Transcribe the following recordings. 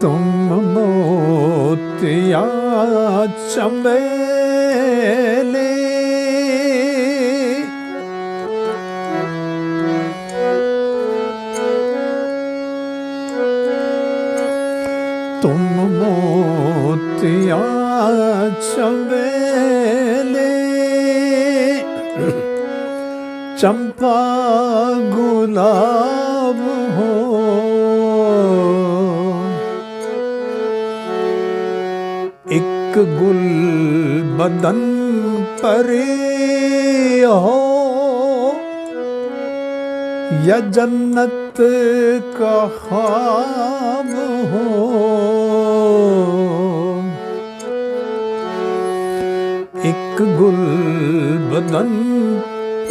तुम मोतिया चमेली तुम मोतिया चमेली चंपा गुलाब हो एक गुल बदन परी हो या जन्नत का ख्वाब हो। एक गुल बदन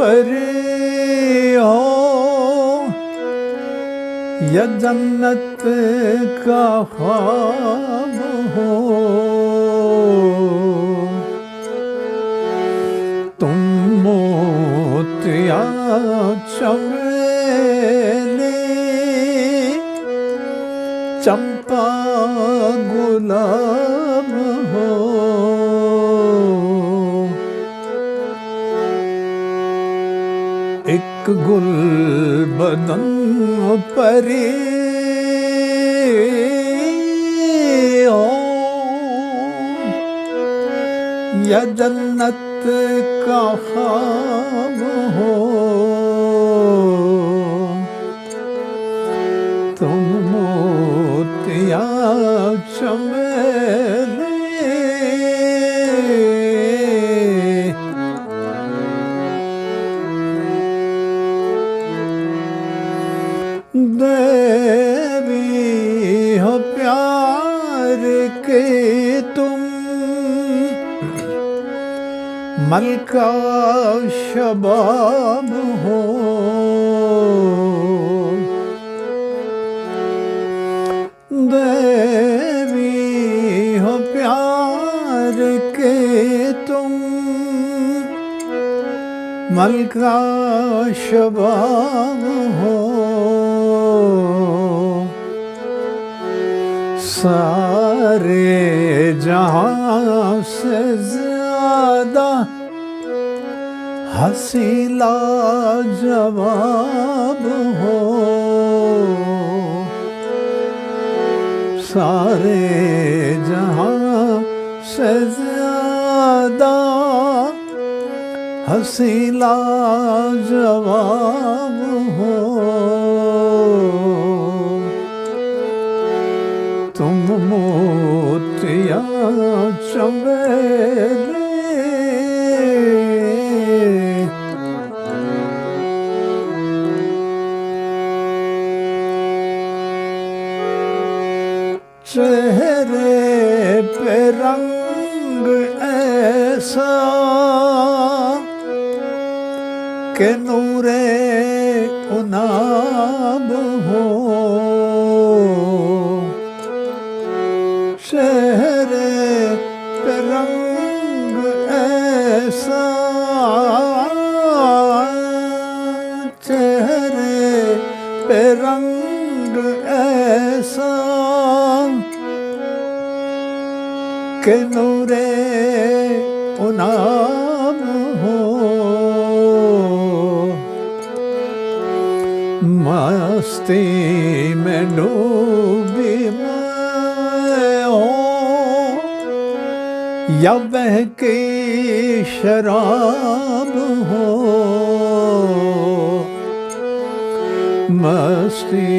परी हो या जन्नत का ख्वाब हो। तुम मोतिया चमेली चंपा गुलाब हो। एक गुल बदन परी हो या जन्नत का ख्वाब हो। तुम मोतिया चमेली देवी हो प्यार के तुम मलका शबाब हो। देवी हो प्यार के तुम मलका शबाब हो। सारे जहां से ज्यादा हंसी लाजवाब हो। सारे जहां से ज्यादा हंसी लाजवाब हो। तुम मोतिया चमेली चेहरे पे रंग ऐसा के नूरे उनाब हो। चेहरे पे रंग ऐसा चेहरे पे रंग ऐसा के नूरे उनाब हो। मस्ती में डूबी मैं हो या बहकी शराब हो। मस्ती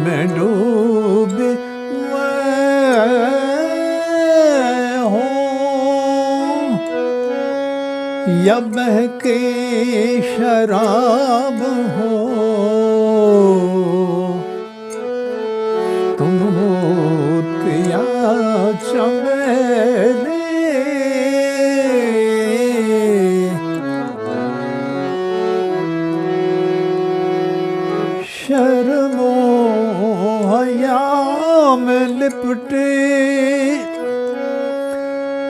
में डूबी या बहकी शराब हो। चमेली शर्मो हया में लिपटे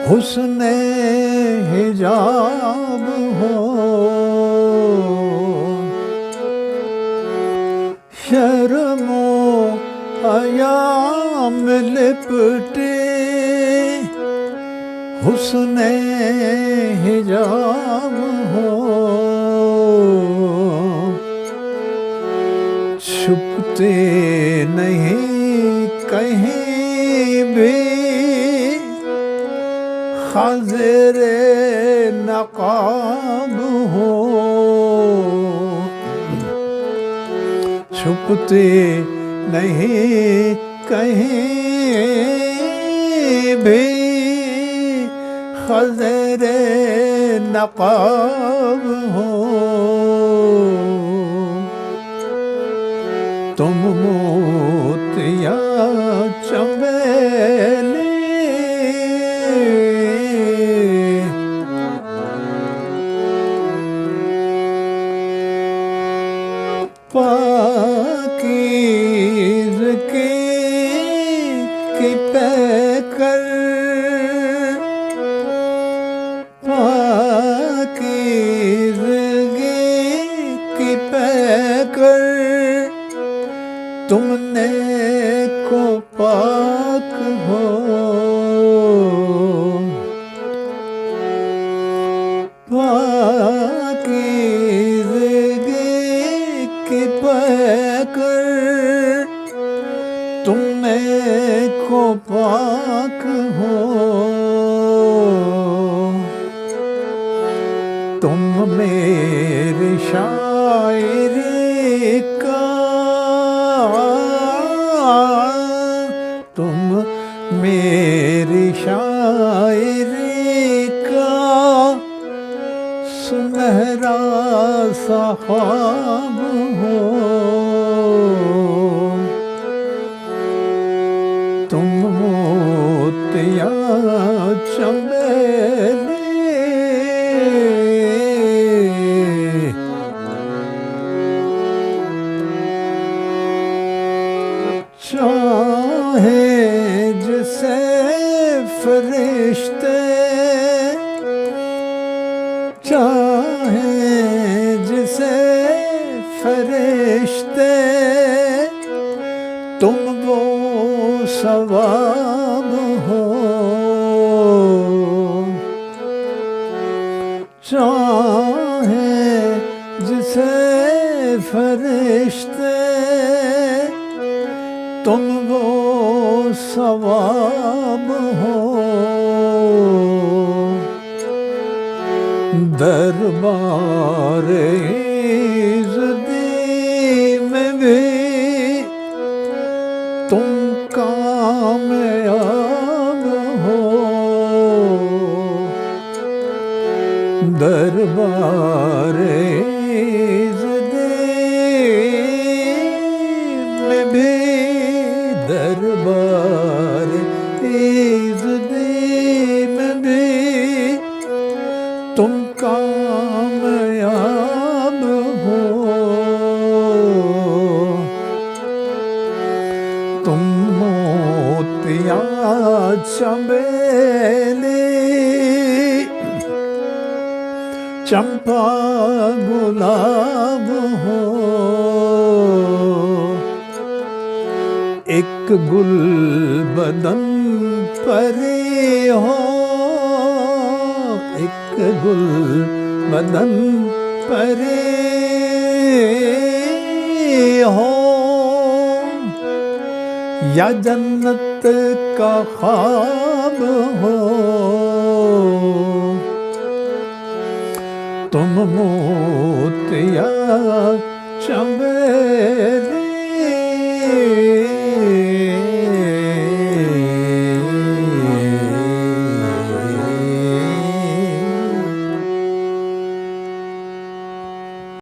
हुस्ने हिजाब हो शर्मो हया में लिपटे हुस्ने हिजाब हो छुपते नहीं कहीं भी खाज़िरे नक़ाब हो छुपते नहीं कहीं भी खाज़िरे नक़ाब हो तुम मोतिया चमेली पाकीज़ की पैकर पाकीज़ की पैकर तुमने को पाक हो पाकीज़गी की पैकर तुमने को पाक हो तुम मेरी शायरी का तुम मेरी शायरी का सुनहरा सा ख्वाब हो तुम मोतिया चमेली चाहे जिसे फरिश्ते चाहे जिसे फरिश्ते तुम वो सवाब हो चाहे जिसे फरिश्ते तुम वो सवाब हो दरबार इज़्ज़ती में भी तुम कामयाब हो दरबार दरबार इज़्ज़ती में भी तुम कामयाब हो तुम मोतिया चमेली चंपा गुलाब हो एक गुल बदन परी हो एक गुल बदन परी हो या जन्नत का ख्वाब हो तुम मोतिया चमेली